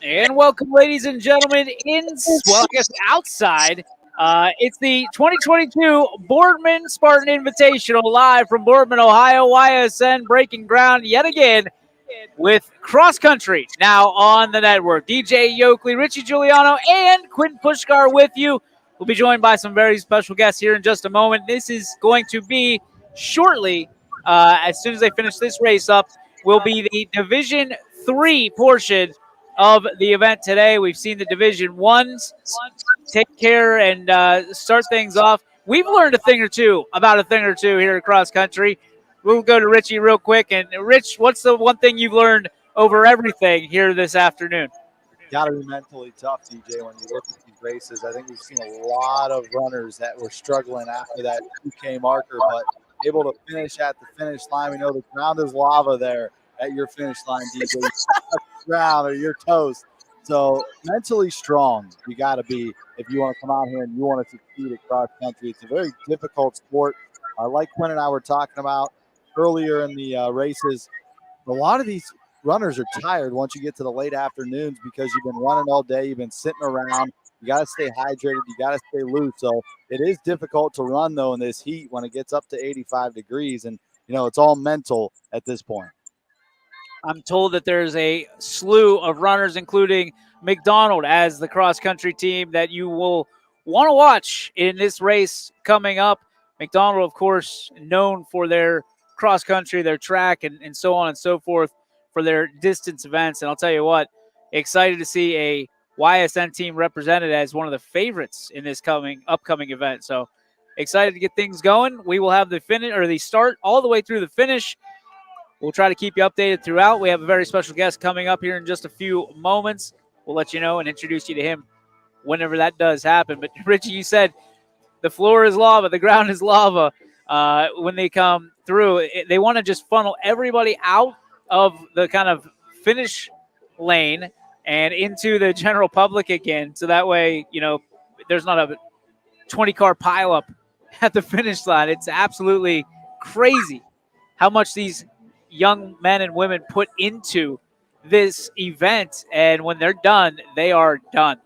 And welcome, ladies and gentlemen, I guess outside. It's the 2022 Boardman Spartan Invitational live from Boardman, Ohio. YSN breaking ground yet again with cross country now on the network. DJ Yoakley, Richie Giuliano, and Quentin Pushkar with you. We'll be joined by some very special guests here in just a moment. This is going to be shortly, as soon as they finish this race up, will be the Division 3 portion of the event today. We've seen the Division 1s take care and start things off. We've learned about a thing or two here at cross country. We'll go to Richie real quick. And Rich, what's the one thing you've learned over everything here this afternoon? Got to be mentally tough, TJ, when you look at these races. I think we've seen a lot of runners that were struggling after that 2K marker, but able to finish at the finish line. We know the ground is lava there at your finish line, DJ. You touch the ground or you're toast. So mentally strong, you got to be if you want to come out here and you want to succeed at cross country. It's a very difficult sport. Like Quinn and I were talking about earlier in the races, a lot of these runners are tired once you get to the late afternoons because you've been running all day, you've been sitting around. You got to stay hydrated, you got to stay loose. So it is difficult to run, though, in this heat when it gets up to 85 degrees. And, it's all mental at this point. I'm told that there's a slew of runners, including McDonald as the cross-country team that you will want to watch in this race coming up. McDonald, of course, known for their cross-country, their track, and so on and so forth for their distance events. And I'll tell you what, excited to see a YSN team represented as one of the favorites in this upcoming event. So excited to get things going. We will have the start all the way through the finish. We'll try to keep you updated throughout. We have a very special guest coming up here in just a few moments. We'll let you know and introduce you to him whenever that does happen. But, Richie, you said the floor is lava, the ground is lava when they come through. They want to just funnel everybody out of the kind of finish lane and into the general public again. So that way, there's not a 20-car pileup at the finish line. It's absolutely crazy how much these young men and women put into this event, and when they're done, they are done.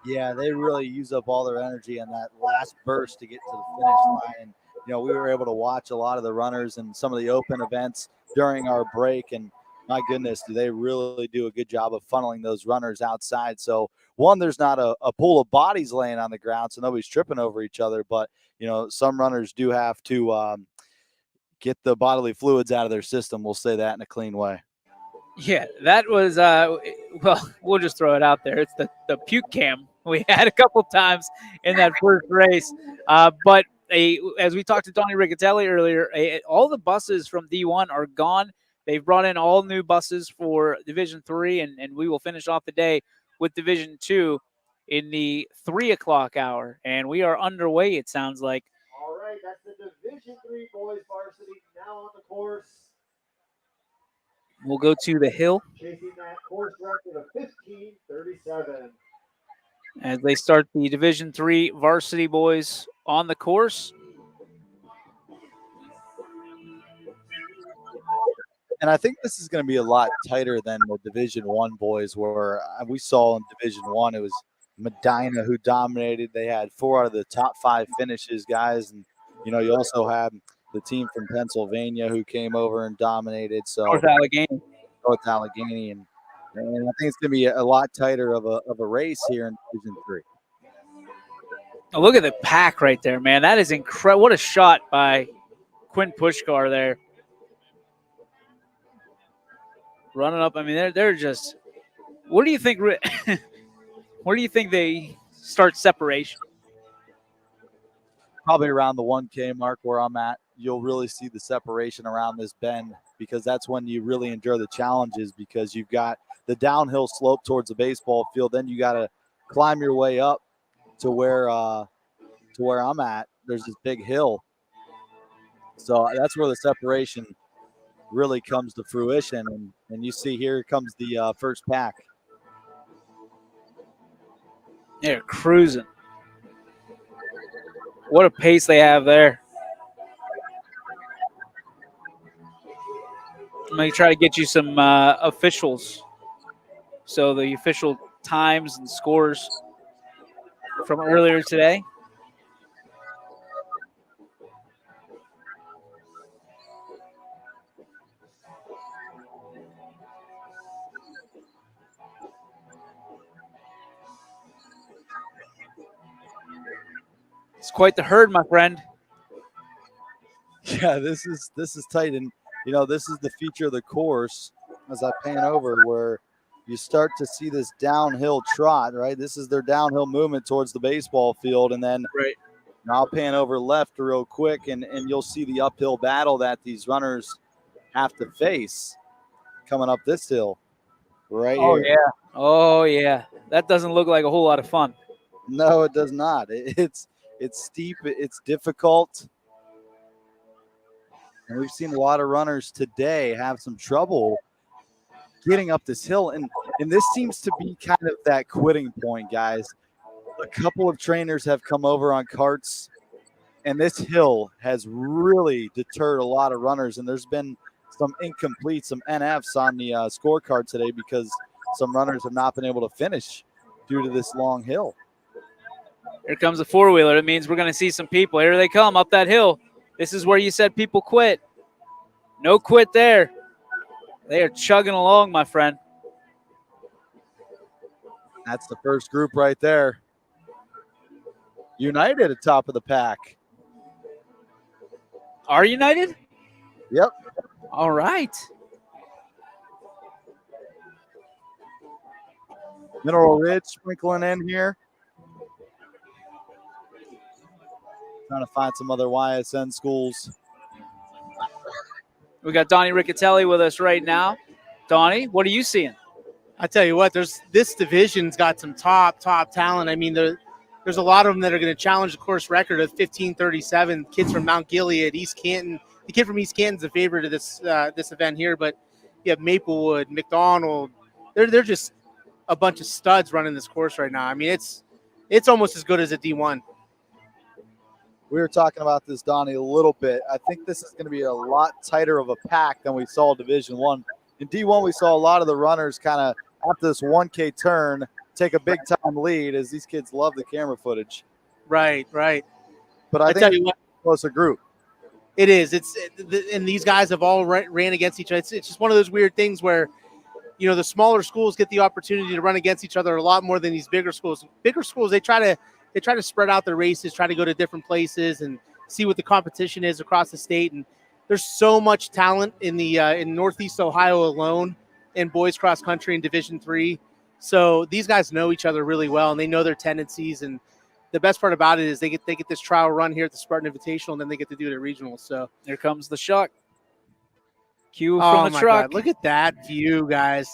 Yeah, they really use up all their energy in that last burst to get to the finish line. We were able to watch a lot of the runners and some of the open events during our break, and my goodness, do they really do a good job of funneling those runners outside. So one, there's not a pool of bodies laying on the ground, so nobody's tripping over each other, but some runners do have to get the bodily fluids out of their system. We'll say that in a clean way. Yeah, that was, we'll just throw it out there. It's the puke cam we had a couple times in that first race. But as we talked to Donnie Riccatelli earlier, all the buses from D1 are gone. They've brought in all new buses for Division 3, and we will finish off the day with Division 2 in the 3 o'clock hour. And we are underway, it sounds like. All right, that's the Division 3 boys varsity now on the course. We'll go to the hill. Chasing that course record of 15:37. As they start the Division 3 varsity boys on the course. And I think this is going to be a lot tighter than the Division 1 boys were. We saw in Division 1, it was Medina who dominated. They had 4 out of the top 5 finishes, guys. And, you also had the team from Pennsylvania who came over and dominated. So North Allegheny. And I think it's going to be a lot tighter of a race here in Division 3. Oh, look at the pack right there, man. That is incredible. What a shot by Quinn Pushkar there. Running up. I mean, they're just – where do you think – where do you think they start separation? Probably around the 1K mark where I'm at. You'll really see the separation around this bend because that's when you really endure the challenges because you've got the downhill slope towards the baseball field. Then you got to climb your way up to where I'm at. There's this big hill. So that's where the separation really comes to fruition. And you see here comes the first pack. They're cruising. What a pace they have there. I'm going to try to get you some officials So the official times and scores from earlier today. It's quite the herd, my friend. Yeah, this is tight, and this is the feature of the course as I pan over where you start to see this downhill trot. Right, this is their downhill movement towards the baseball field, and then Right. I'll pan over left real quick, and you'll see the uphill battle that these runners have to face coming up this hill right here. Yeah. Oh yeah. That doesn't look like a whole lot of fun. No, it does not. It's steep. It's difficult. And we've seen a lot of runners today have some trouble getting up this hill. And this seems to be kind of that quitting point, guys. A couple of trainers have come over on carts, and this hill has really deterred a lot of runners. And there's been some incomplete, some NFs on the scorecard today because some runners have not been able to finish due to this long hill. Here comes a four-wheeler. It means we're going to see some people. Here they come up that hill. This is where you said people quit. No quit there. They are chugging along, my friend. That's the first group right there. United at top of the pack. Are United? Yep. All right. Mineral Ridge sprinkling in here. Trying to find some other YSN schools. We got Donnie Riccatelli with us right now. Donnie, what are you seeing? I tell you what, this division's got some top talent. I mean, there's a lot of them that are going to challenge the course record of 15:37. Kids from Mount Gilead, East Canton. The kid from East Canton's a favorite of this event here, but you have Maplewood, McDonald. They're just a bunch of studs running this course right now. I mean, it's almost as good as a D1. We were talking about this, Donnie, a little bit. I think this is going to be a lot tighter of a pack than we saw in Division One. In D1, we saw a lot of the runners kind of after this 1K turn take a big time lead, as these kids love the camera footage. Right. But I think tell you what, it's a closer group. It is. And these guys have all ran against each other. It's just one of those weird things where, the smaller schools get the opportunity to run against each other a lot more than these bigger schools. Bigger schools, they try to spread out their races, try to go to different places and see what the competition is across the state. And there's so much talent in Northeast Ohio alone in boys cross country in Division III. So these guys know each other really well, and they know their tendencies. And the best part about it is they get this trial run here at the Spartan Invitational, and then they get to do it at regionals. So here comes the shot. Cue from the truck. God. Look at that view, guys.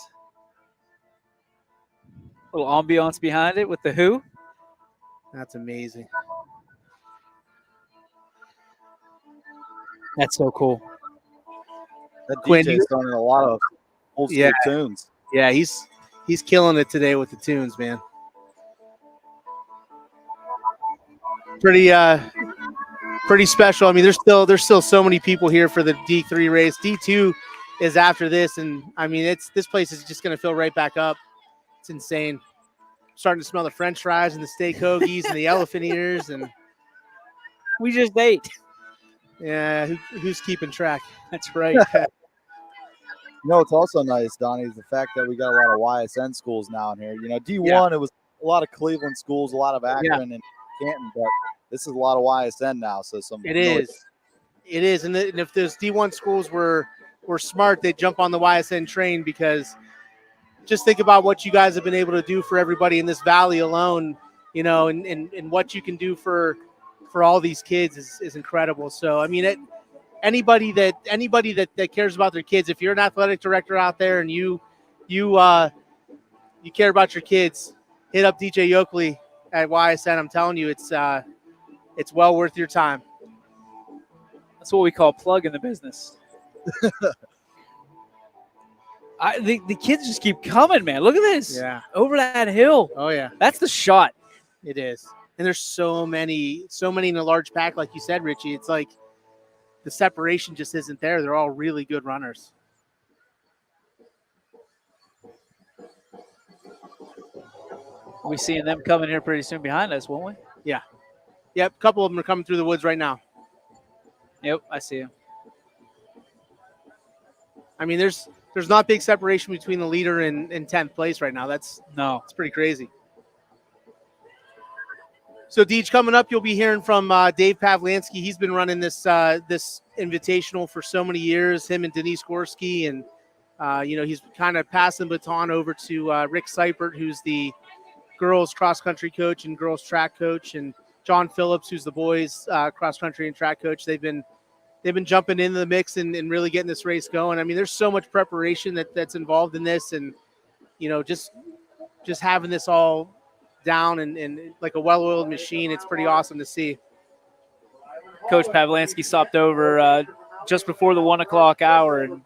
Little ambiance behind it with the Who. That's amazing. That's so cool. That Quinn, DJ's throwing a lot of old school tunes. Yeah, he's killing it today with the tunes, man. Pretty special. I mean, there's still so many people here for the D3 race. D2 is after this, and I mean, this place is just going to fill right back up. It's insane. Starting to smell the French fries and the steak hoagies and the elephant ears, and we just ate. Yeah, who's keeping track? That's right. It's also nice, Donnie, is the fact that we got a lot of YSN schools now in here. D1, It was a lot of Cleveland schools, a lot of Akron and Canton, but this is a lot of YSN now. So it is, and if those D1 schools were smart, they'd jump on the YSN train, because just think about what you guys have been able to do for everybody in this valley alone, and what you can do for all these kids is incredible. So, I mean, anybody that cares about their kids, if you're an athletic director out there and you care about your kids, hit up DJ Yoakley at YSN. I'm telling you, it's well worth your time. That's what we call plug in the business. The kids just keep coming, man. Look at this. Yeah. Over that hill. Oh, yeah. That's the shot. It is. And there's so many in a large pack, like you said, Richie. It's like the separation just isn't there. They're all really good runners. We'll be seeing them coming here pretty soon behind us, won't we? Yep, a couple of them are coming through the woods right now. Yep, I see them. I mean, there's not big separation between the leader and 10th place right now. That's pretty crazy. So, Deej, coming up, you'll be hearing from Dave Pavlansky. He's been running this this invitational for so many years. Him and Denise Gorski, and he's kind of passing the baton over to Rick Seipert, who's the girls cross country coach and girls track coach, and John Phillips, who's the boys cross country and track coach. They've been jumping into the mix and really getting this race going. I mean, there's so much preparation that's involved in this, and just having this all down and like a well-oiled machine. It's pretty awesome to see. Coach Pavlansky stopped over just before the 1 o'clock hour, and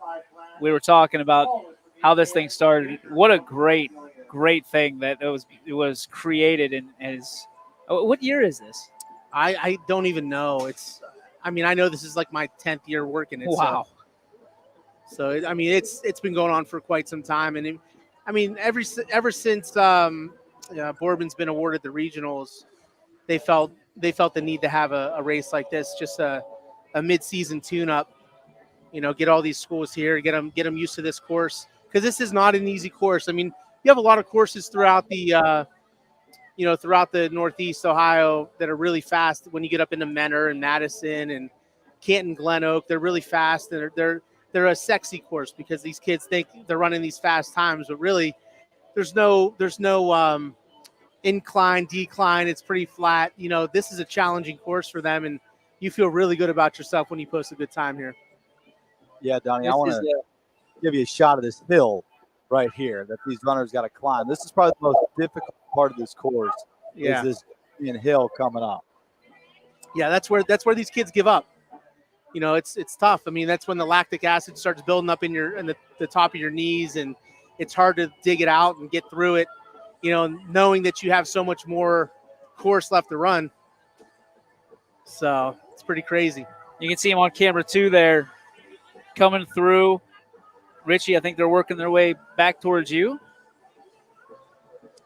we were talking about how this thing started. What a great thing that it was created, and is. What year is this? I don't even know. I know this is like my 10th year working it. Wow. So it's been going on for quite some time, and ever since Boardman's been awarded the regionals, they felt the need to have a race like this, just a mid-season tune-up. Get all these schools here, get them used to this course, because this is not an easy course. I mean, you have a lot of courses throughout the throughout the Northeast Ohio that are really fast. When you get up into Menor and Madison and Canton, Glen Oak, they're really fast. They're a sexy course because these kids think they're running these fast times, but really there's no incline, decline. It's pretty flat. This is a challenging course for them, and you feel really good about yourself when you post a good time here. Yeah, Donnie, I want to give you a shot of this hill right here that these runners got to climb. This is probably the most difficult part of this course. Yeah. Is this hill coming up? Yeah, that's where these kids give up. It's tough. I mean, that's when the lactic acid starts building up in the top of your knees, and it's hard to dig it out and get through it. Knowing that you have so much more course left to run. So it's pretty crazy. You can see him on camera too there, coming through. Richie, I think they're working their way back towards you.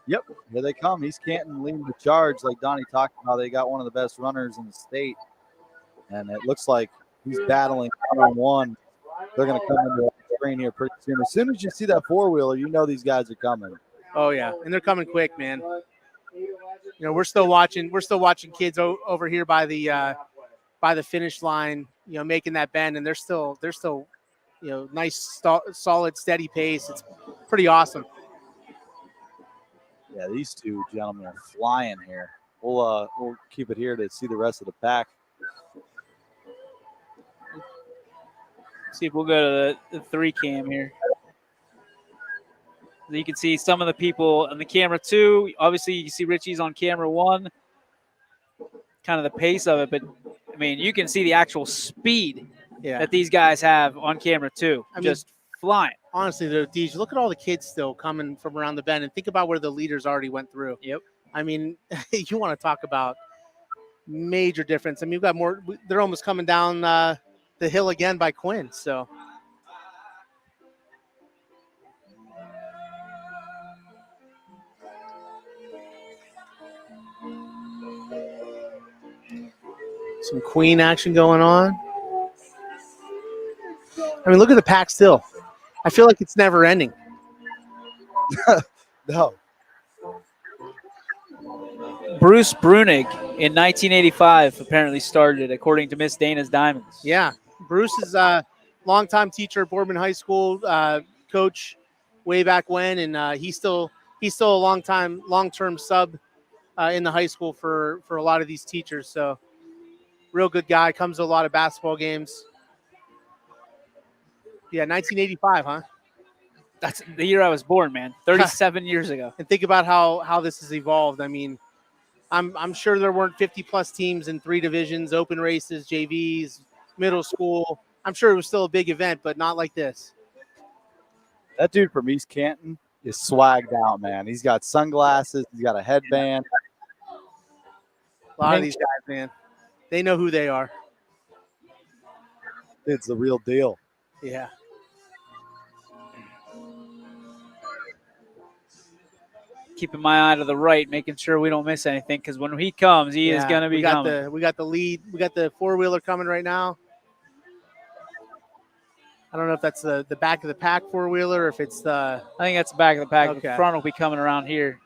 Yep, here they come. East Canton leading the charge, like Donnie talked about. They got one of the best runners in the state, and it looks like he's battling one. They're going to come into the screen here pretty soon. As soon as you see that four-wheeler, you know these guys are coming. Oh yeah, and they're coming quick, man. We're still watching kids over here by the finish line, making that bend, and they're still nice, solid, steady pace. It's pretty awesome. Yeah, these two gentlemen are flying here. We'll keep it here to see the rest of the pack. See if we'll go to the 3 cam here. You can see some of the people on the camera 2. Obviously, you can see Richie's on camera 1. Kind of the pace of it, but I mean, you can see the actual speed that these guys have on camera 2. Just flying. Honestly, though, Deej, look at all the kids still coming from around the bend, and think about where the leaders already went through. Yep. I mean, you want to talk about major difference. I mean, you've got more. They're almost coming down the hill again by Quinn. So. Some Queen action going on. I mean, look at the pack still. I feel like it's never ending. No. Bruce Brunig in 1985 apparently started, according to Miss Dana's Diamonds. Yeah. Bruce is a longtime teacher at Boardman High School, coach way back when, and he's still a long-term sub in the high school for a lot of these teachers. So real good guy, comes to a lot of basketball games. Yeah, 1985, huh? That's the year I was born, man. 37 years ago. And think about how this has evolved. I mean, I'm sure there weren't 50-plus teams in 3 divisions, open races, JVs, middle school. I'm sure it was still a big event, but not like this. That dude from East Canton is swagged out, man. He's got sunglasses. He's got a headband. A lot of these guys, man, they know who they are. It's the real deal. keeping my eye to the right, making sure we don't miss anything. Because when he comes, he is going to be coming. We got the lead. We got the 4-wheeler coming right now. I don't know if that's the back of the pack 4-wheeler or if it's the. I think that's the back of the pack. Okay. The front will be coming around here.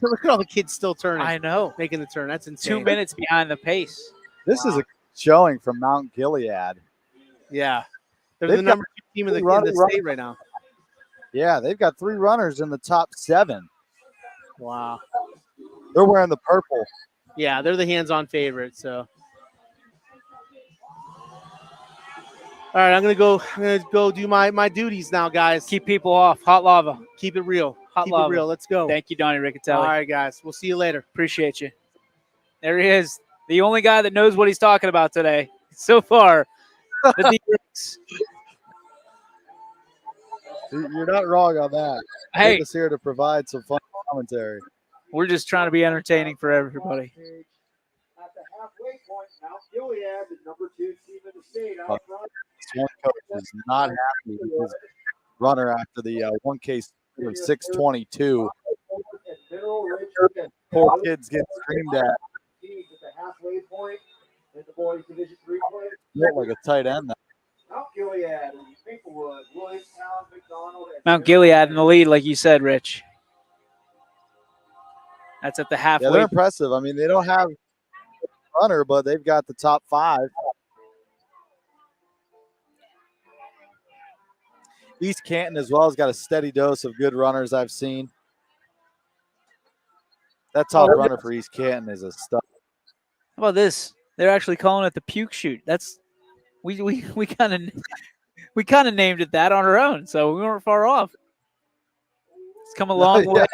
Look at all the kids still turning. I know. Making the turn. That's insane. 2 minutes behind the pace. This is a showing from Mount Gilead. Yeah. They're They've the number 2 team in the state right now. Yeah, they've got 3 runners in the top 7. Wow. They're wearing the purple. Yeah, they're the hands-on favorite. So, all right, I'm gonna go do my duties now, guys. Keep people off. Hot lava. Keep it real. Hot Keep lava. it real. Let's go. Thank you, Donnie Riccatelli. All right, guys. We'll see you later. Appreciate you. There he is. The only guy that knows what he's talking about today so far. The D-Rex. You're not wrong on that. Hey, Get us here to provide some fun commentary. we're just trying to be entertaining for everybody. At the halfway point, Mount Gilead, the number 2 team in the state. Out front. This one coach is not happy with his runner after the 1K of 6:22. Poor kids get screamed at. At the halfway point in the boys Division 3 play. Look like a tight end. Mount Gilead, Maplewood, Williamstown, McDonald. Mount Gilead in the lead, like you said, Rich. That's at the halfway. Yeah, they're impressive. I mean, they don't have a runner, but they've got the top 5. East Canton as well has got a steady dose of good runners I've seen. That top runner for East Canton is a stud. How about this? They're actually calling it the puke shoot. That's we kind of named it that on our own, so we weren't far off. It's come a long way.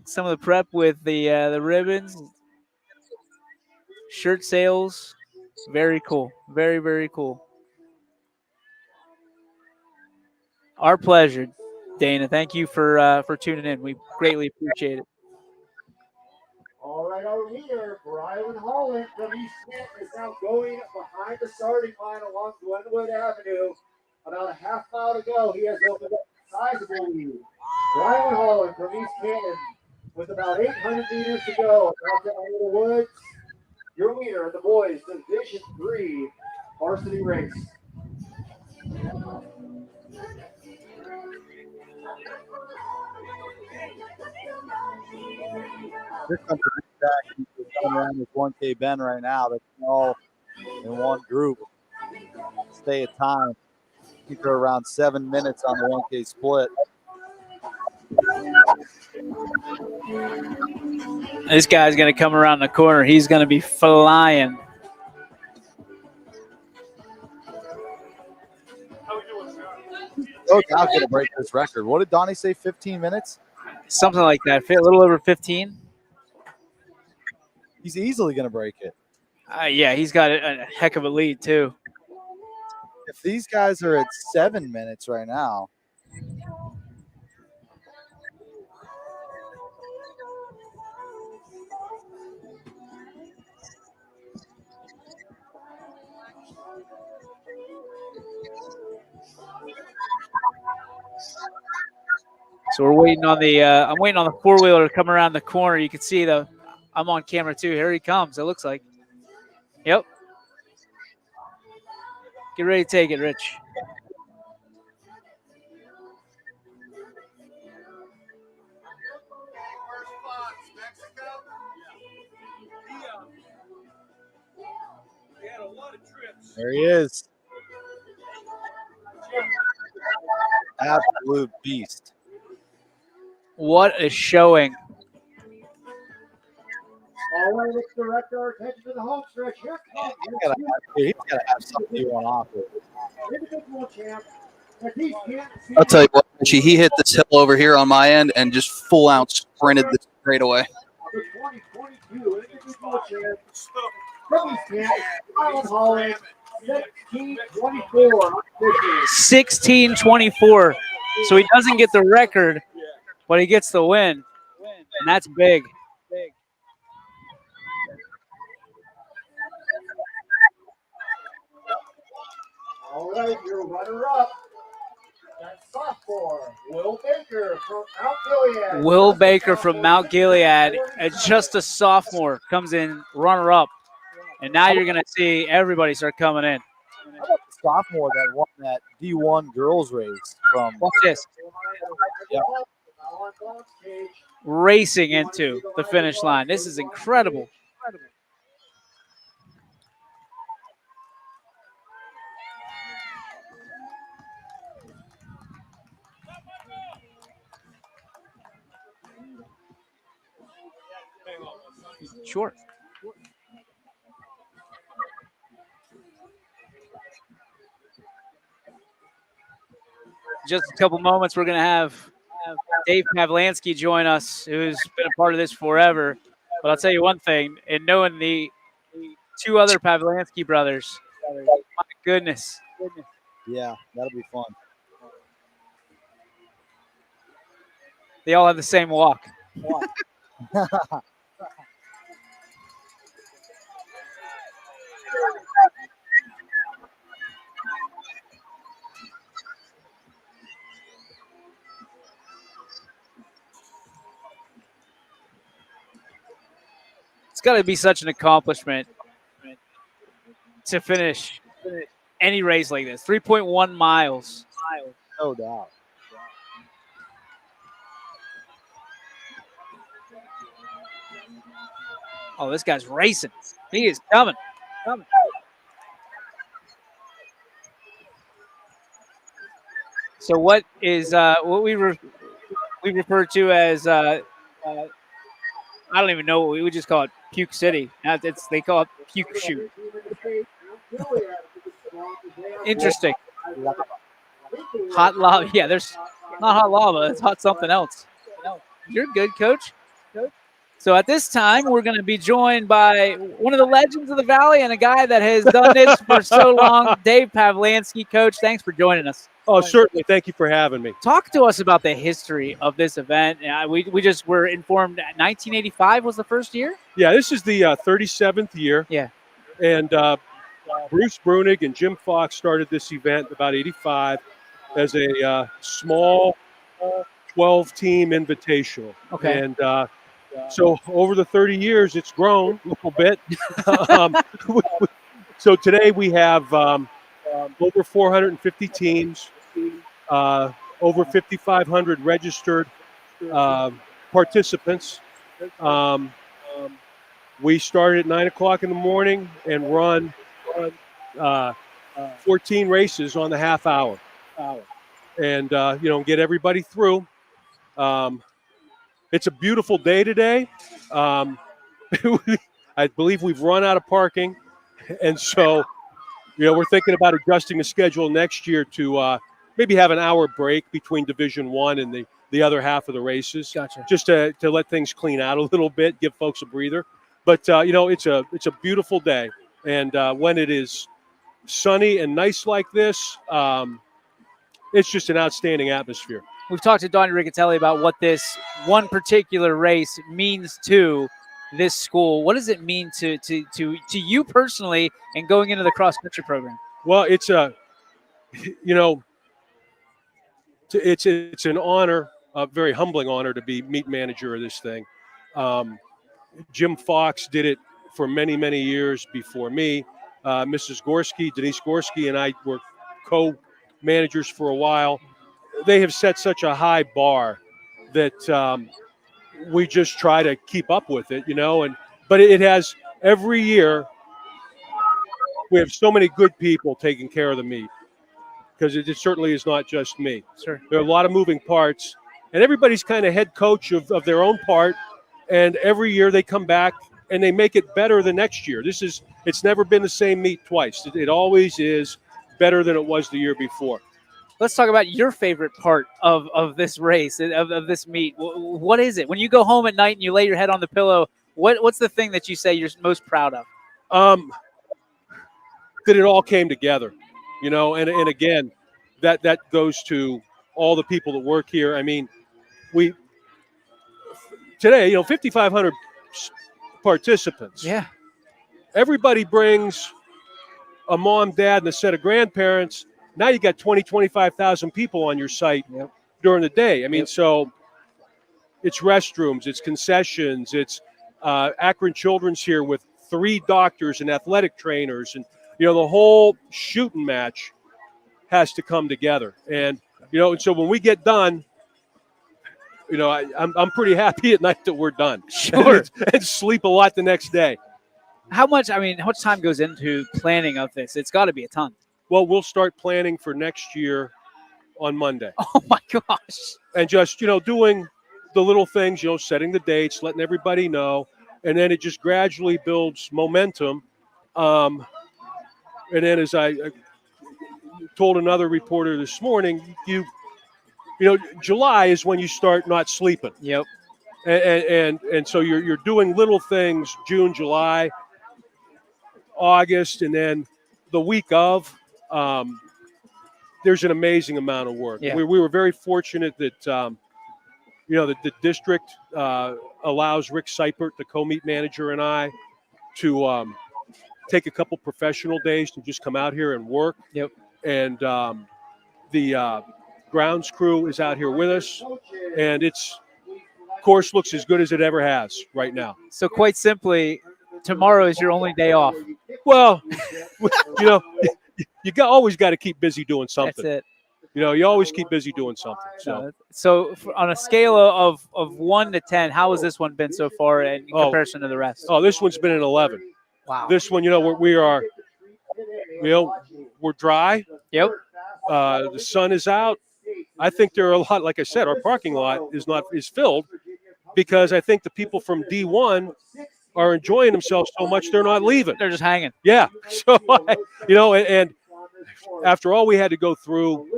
Some of the prep with the ribbons, shirt sales, very cool, very, very cool. Our pleasure, Dana. Thank you for tuning in. We greatly appreciate it. All right, our leader, Brian Holland from East Canton, is now going behind the starting line along Glenwood Avenue. About a half mile to go. He has opened up a sizable lead. Brian Holland from East Canton with about 800 meters to go. Out to Iowa Woods, your leader in the boys Division 3 varsity race. Here comes the big back. He's coming around this 1K bend right now. They're all in one group. Stay at time. I think they're around 7 minutes on the 1K split. This guy's going to come around the corner. He's going to be flying. Oh, God's going to break this record. What did Donnie say, 15 minutes? Something like that. A little over 15. He's easily going to break it. Yeah, he's got a heck of a lead, too. If these guys are at 7 minutes right now. So we're waiting on the I'm waiting on the 4-wheeler to come around the corner. You can see I'm on camera too. Here he comes, it looks like. Yep. Get ready to take it, Rich. There he is. Absolute beast. What a showing. All right, let's direct our attention to the home stretch. Here comes He's got to have something you want off it. individual champ. But he can't see I'll tell you what, Richie, he hit this hill over here on my end and just full out sprinted this straight away. the 2022 individual champ. From East Canton, Brian Holland, 16-24. 16-24. So he doesn't get the record, but he gets the win. And that's big. All right, your runner-up That's sophomore Will Baker from Mount Gilead. Will Baker from Mount Gilead, just a sophomore, comes in runner-up. And now you're going to see everybody start coming in. How about the sophomore that won that D1 girls race from? Watch this. Yeah. Racing into the finish line. This is incredible. Sure. Just a couple moments, we're going to have Dave Pavlansky join us, who's been a part of this forever. But I'll tell you one thing, and knowing the two other Pavlansky brothers, my goodness. Yeah, that'll be fun. They all have the same walk. It's got to be such an accomplishment to finish any race like this. 3.1 miles. No doubt. Oh, this guy's racing. He is coming. So what is what we refer to as I don't even know. We would just call it Puke City. They call it Puke Shoot. Interesting. Hot lava. Yeah, there's not hot lava. It's hot something else. You're good, Coach. So at this time, we're going to be joined by one of the legends of the Valley and a guy that has done this for so long, Dave Pavlansky. Coach, thanks for joining us. Oh, certainly. Thank you for having me. Talk to us about the history of this event. We just were informed 1985 was the first year. Yeah, this is the 37th year. Yeah. And Bruce Brunig and Jim Fox started this event about 85 as a small 12-team invitational. Okay. And so over the 30 years, it's grown a little bit. So today we have over 450 teams, over 5,500 registered participants. We start at 9 o'clock in the morning and run 14 races on the half hour. And, get everybody through. It's a beautiful day today. I believe we've run out of parking. And so, we're thinking about adjusting the schedule next year to maybe have an hour break between Division I and the other half of the races. Gotcha. Just to let things clean out a little bit, give folks a breather. But, it's a beautiful day. And when it is sunny and nice like this, it's just an outstanding atmosphere. We've talked to Donnie Riccatelli about what this one particular race means to this school. What does it mean to you personally and going into the cross country program? Well, it's it's an honor, a very humbling honor to be meet manager of this thing. Jim Fox did it for many, many years before me. Mrs. Gorski, Denise Gorski, and I were co-managers for a while. They have set such a high bar that we just try to keep up with it, but it has every year. We have so many good people taking care of the meet because it certainly is not just me. Sure. There are a lot of moving parts, and everybody's kind of head coach of their own part. And every year they come back and they make it better the next year. It's never been the same meet twice. It always is better than it was the year before. Let's talk about your favorite part of this race, of this meet. What is it? When you go home at night and you lay your head on the pillow, what's the thing that you say you're most proud of? That it all came together, and again, that goes to all the people that work here. I mean, today, 5,500 participants. Yeah. Everybody brings a mom, dad, and a set of grandparents, Now you got 20, 25,000 people on your site during the day. I mean, so it's restrooms, it's concessions, it's Akron Children's here with 3 doctors and athletic trainers, and the whole shooting match has to come together. And and so when we get done, I'm pretty happy at night that we're done. Sure. and sleep a lot the next day. How much time goes into planning of this? It's got to be a ton. Well, we'll start planning for next year on Monday. Oh my gosh. And just, doing the little things, setting the dates, letting everybody know, and then it just gradually builds momentum. And then as I told another reporter this morning, July is when you start not sleeping. Yep. And so you're doing little things June, July, August, and then the week of, there's an amazing amount of work. Yeah. We were very fortunate that the district allows Rick Seipert, the co-meet manager, and I to take a couple professional days to just come out here and work. Yep. And the grounds crew is out here with us, and course looks as good as it ever has right now. So quite simply, tomorrow is your only day off. Well, you always got to keep busy doing something. That's it. You always keep busy doing something. So on a scale of 1 to 10, how has this one been so far in comparison to the rest? Oh, this one's been an 11. Wow. This one, we're dry. Yep. The sun is out. I think there are a lot. Like I said, our parking lot is filled because I think the people from D1 are enjoying themselves so much they're not leaving. They're just hanging. Yeah. So and after all we had to go through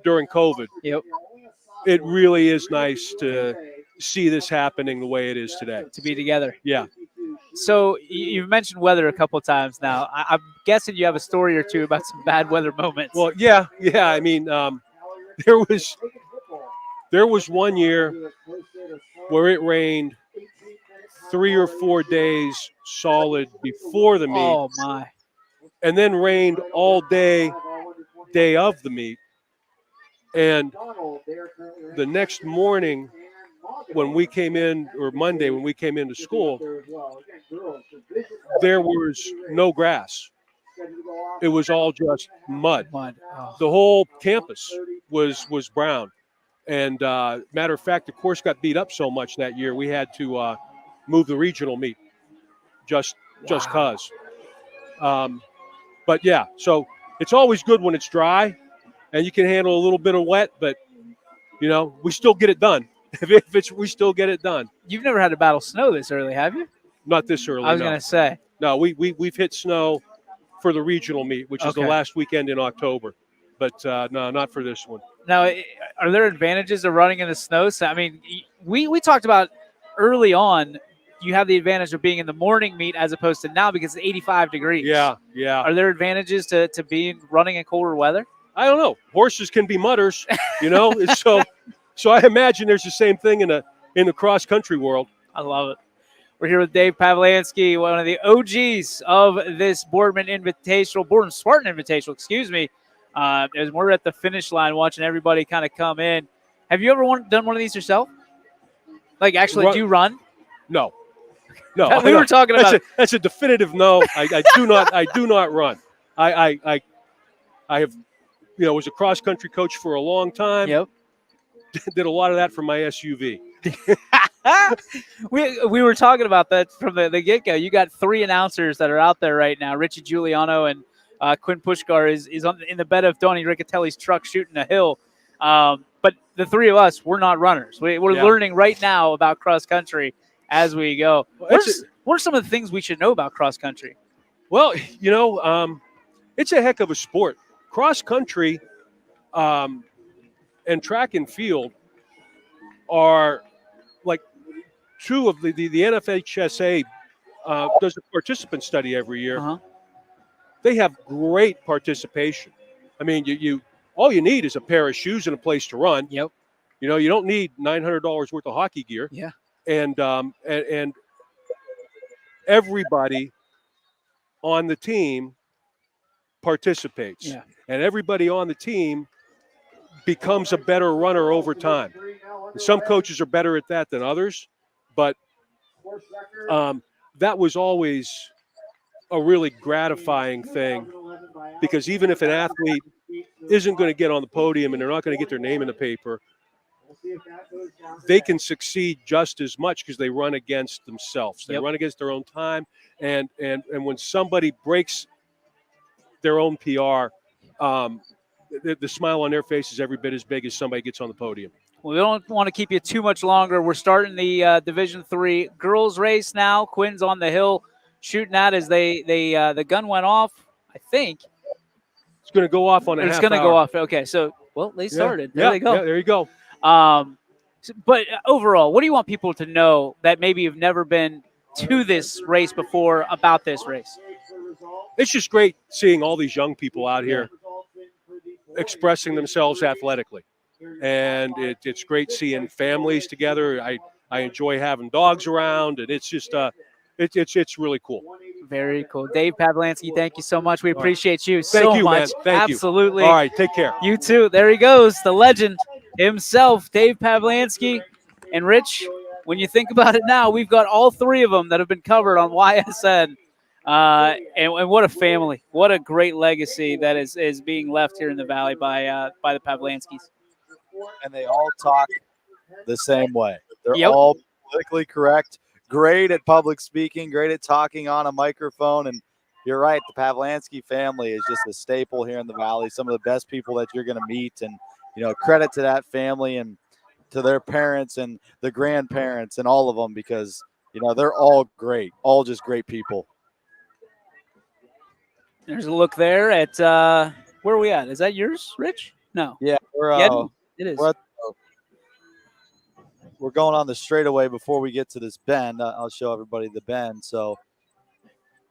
during COVID, it really is nice to see this happening the way it is today. To be together. Yeah. So you've mentioned weather a couple of times now. I'm guessing you have a story or two about some bad weather moments. Well, yeah. I mean, there was one year where it rained 3 or 4 days solid before the meet. Oh my! And then rained all day of the meet. And the next morning, when we came in, or Monday when we came into school, there was no grass. It was all just mud. Oh. The whole campus was brown. And matter of fact, the course got beat up so much that year we had to move the regional meet just cause. But yeah, so it's always good when it's dry and you can handle a little bit of wet, but we still get it done. We still get it done. You've never had to battle snow this early, have you? Not this early. I was going to say. No, we've hit snow for the regional meet, which is the last weekend in October. But no, not for this one. Now, are there advantages of running in the snow? So, I mean, we talked about early on, you have the advantage of being in the morning meet as opposed to now because it's 85 degrees. Yeah. Are there advantages to being running in colder weather? I don't know. Horses can be mudders, So I imagine there's the same thing in the cross country world. I love it. We're here with Dave Pavlansky, one of the OGs of this Boardman Spartan Invitational, as we're at the finish line watching everybody kind of come in. Have you ever done one of these yourself? Like actually do you run? No. We were talking about that's a definitive no. I do not run. I have was a cross country coach for a long time. Yep. Did a lot of that from my SUV. we were talking about that from the get-go. You got 3 announcers that are out there right now. Richie Giuliano and Quinn Pushkar is in the bed of Donnie Riccatelli's truck shooting a hill. But the 3 of us, we're not runners. We're learning right now about cross country as we go. What are some of the things we should know about cross country? Well, it's a heck of a sport. Cross country and track and field are like 2 of the NFHSA does a participant study every year. Uh-huh. They have great participation. I mean, you all you need is a pair of shoes and a place to run. Yep. You don't need $900 worth of hockey gear. Yeah. And everybody on the team participates. Yeah. And everybody on the team becomes a better runner over time. Some coaches are better at that than others, but that was always a really gratifying thing, because even if an athlete isn't going to get on the podium and they're not going to get their name in the paper, they can succeed just as much because they run against themselves. They run against their own time, and when somebody breaks their own PR, the smile on their face is every bit as big as somebody gets on the podium. Well, we don't want to keep you too much longer. We're starting the Division III girls race now. Quinn's on the hill shooting at as the gun went off, I think. It's going to go off on a half hour. It's going to go off. Okay, so, well, they started. There they go. Yeah, there you go. But overall, what do you want people to know that maybe have never been to this race before about this race? It's just great seeing all these young people out here expressing themselves athletically. And it's great seeing families together. I enjoy having dogs around, and it's just it's really cool. Very cool. Dave Pavlansky, thank you so much. We appreciate you Thank so you, much. man. Thank you. Absolutely. All right, take care. You too. There he goes, the legend himself, Dave Pavlansky. And Rich, when you think about it now, we've got all three of them that have been covered on YSN. And what a family. What a great legacy that is being left here in the Valley by the Pavlanskys. And they all talk the same way. They're all politically correct, great at public speaking, great at talking on a microphone. And you're right, the Pavlansky family is just a staple here in the Valley. Some of the best people that you're going to meet. And, credit to that family and to their parents and the grandparents and all of them, because, they're all great, all just great people. There's a look there at where are we at? Is that yours, Rich? No. Yeah, it is. We're going on the straightaway before we get to this bend. I'll show everybody the bend. So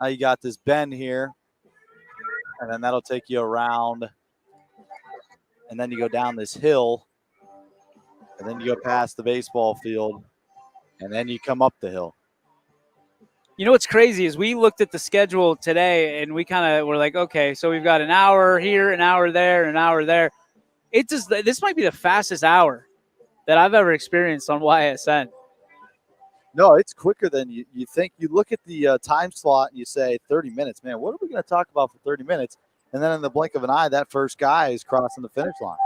now you got this bend here, and then that'll take you around, and then you go down this hill, and then you go past the baseball field, and then you come up the hill. You know what's crazy is we looked at the schedule today, and we kind of were like, okay, so we've got an hour here, an hour there, an hour there. This might be the fastest hour that I've ever experienced on YSN. No, it's quicker than you think. You look at the time slot and you say 30 minutes. Man, what are we going to talk about for 30 minutes? And then in the blink of an eye, that first guy is crossing the finish line.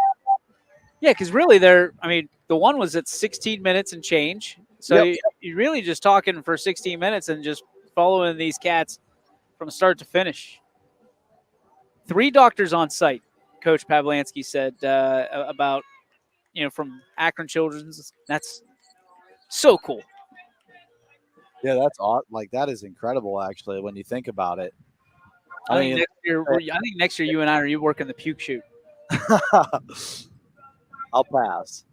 Yeah, because really the one was at 16 minutes and change. So you're really just talking for 16 minutes and just following these cats from start to finish. 3 doctors on site, Coach Pavlansky said about, from Akron Children's. That's so cool. Yeah, that's odd. Like, that is incredible, actually, when you think about it. I think next year you and I are working the puke shoot. I'll pass.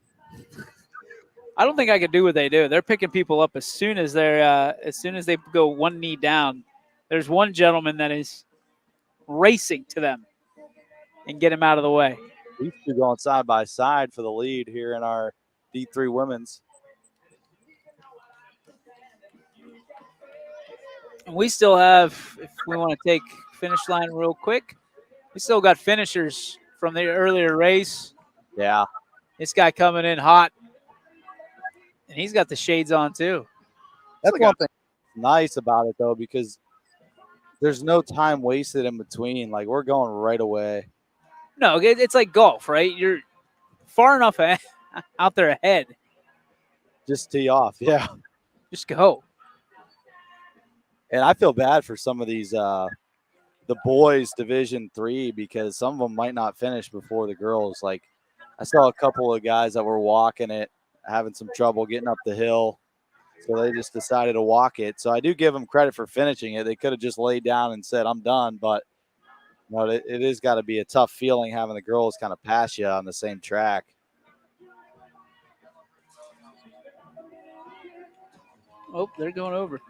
I don't think I could do what they do. They're picking people up as soon as they go one knee down. There's one gentleman that is racing to them and get him out of the way. These two going side by side for the lead here in our D3 women's. And we still have, if we want to take finish line real quick, we still got finishers from the earlier race. Yeah. This guy coming in hot. And he's got the shades on too. That's one thing nice about it, though, because there's no time wasted in between. Like, we're going right away. No, it's like golf, right? You're far enough out there ahead. Just tee off, yeah. Just go. And I feel bad for some of these, the boys Division III, because some of them might not finish before the girls. Like, I saw a couple of guys that were walking it, having some trouble getting up the hill. So they just decided to walk it. So I do give them credit for finishing it. They could have just laid down and said, I'm done. But it is got to be a tough feeling having the girls kind of pass you on the same track. Oh, they're going over.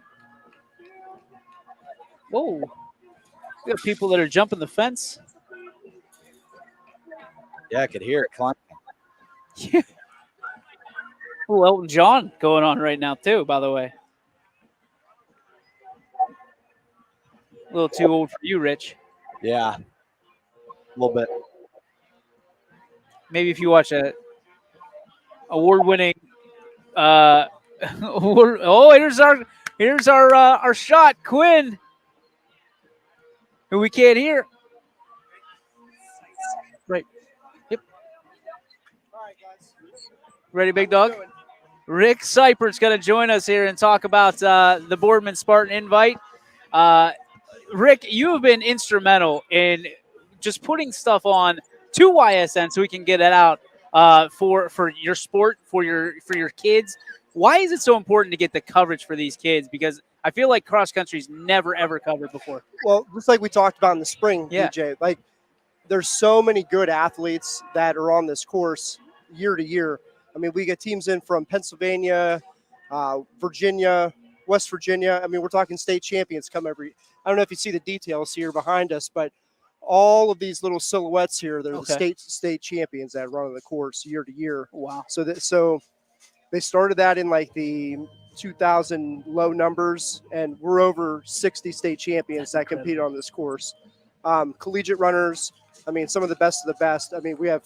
Whoa. We got people that are jumping the fence. Yeah, I could hear it climbing. Yeah. Well, Elton John going on right now, too, by the way. A little too old for you, Rich. Yeah. little bit. Maybe if you watch a award-winning oh, here's our shot, Quinn, who we can't hear. Right. Yep. Ready, big dog? Rick Seipert's going to join us here and talk about the Boardman Spartan Invite. Rick, you have been instrumental in just putting stuff on to YSN so we can get it out for your sport, for your kids. Why is it so important to get the coverage for these kids? Because I feel like cross country's never ever covered before. Well, just like we talked about in the spring, Yeah. DJ, like there's so many good athletes that are on this course year to year. I mean, we get teams in from Pennsylvania, Virginia, West Virginia. I mean, we're talking state champions come every. I don't know if you see the details here behind us, but all of these little silhouettes here, they're the state champions that run on the course year to year. Wow. So they started that in like the 2000 low numbers, and we're over 60 state champions that compete on this course. Collegiate runners, I mean, some of the best. I mean, we have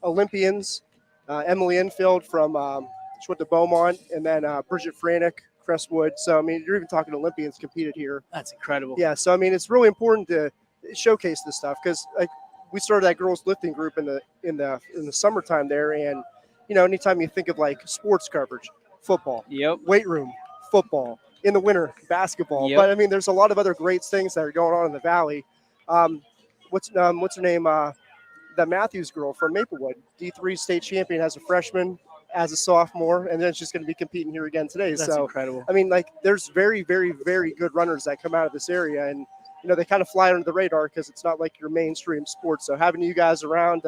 Olympians, Emily Enfield from she went to Beaumont, and then Bridget Franick, Crestwood. So, I mean, you're even talking Olympians competed here. That's incredible. Yeah, so, I mean, it's really important to showcase this stuff because, like, we started that girls lifting group in the summertime there, and you know, anytime you think of like sports coverage, football, weight room, football, in the winter, basketball. But I mean, there's a lot of other great things that are going on in the Valley. What's her name? That Matthews girl from Maplewood, D3 state champion as a freshman, as a sophomore, and then she's going to be competing here again today. That's so incredible. I mean, like, there's very, very, very good runners that come out of this area, and you know, they kind of fly under the radar because it's not like your mainstream sport. So having you guys around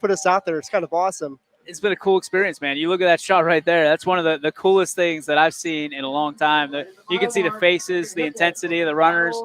put us out there, it's kind of awesome. It's been a cool experience, man. You look at that shot right there. That's one of the coolest things that I've seen in a long time. You can see the faces, the intensity of the runners.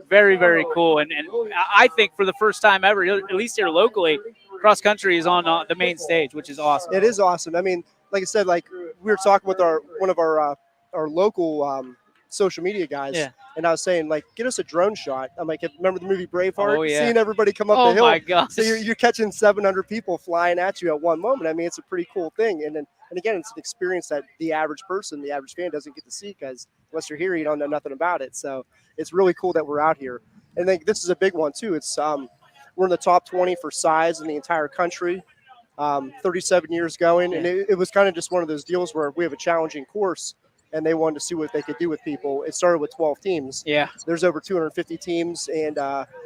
Very, very cool. And I think for the first time ever, at least here locally, cross country is on the main stage, which is awesome. It is awesome. I mean, like I said, like we were talking with one of our local social media guys, and I was saying, like, get us a drone shot. I'm like, remember the movie Braveheart? Oh, yeah. Seeing everybody come up the hill. Oh my gosh. So you're catching 700 people flying at you at one moment. I mean, it's a pretty cool thing. And again, it's an experience that the average person, the average fan doesn't get to see because unless you're here, you don't know nothing about it. So it's really cool that we're out here. And I think this is a big one too. It's we're in the top 20 for size in the entire country. 37 years going, and it was kind of just one of those deals where we have a challenging course, and they wanted to see what they could do with people. It started with 12 teams. Yeah. There's over 250 teams and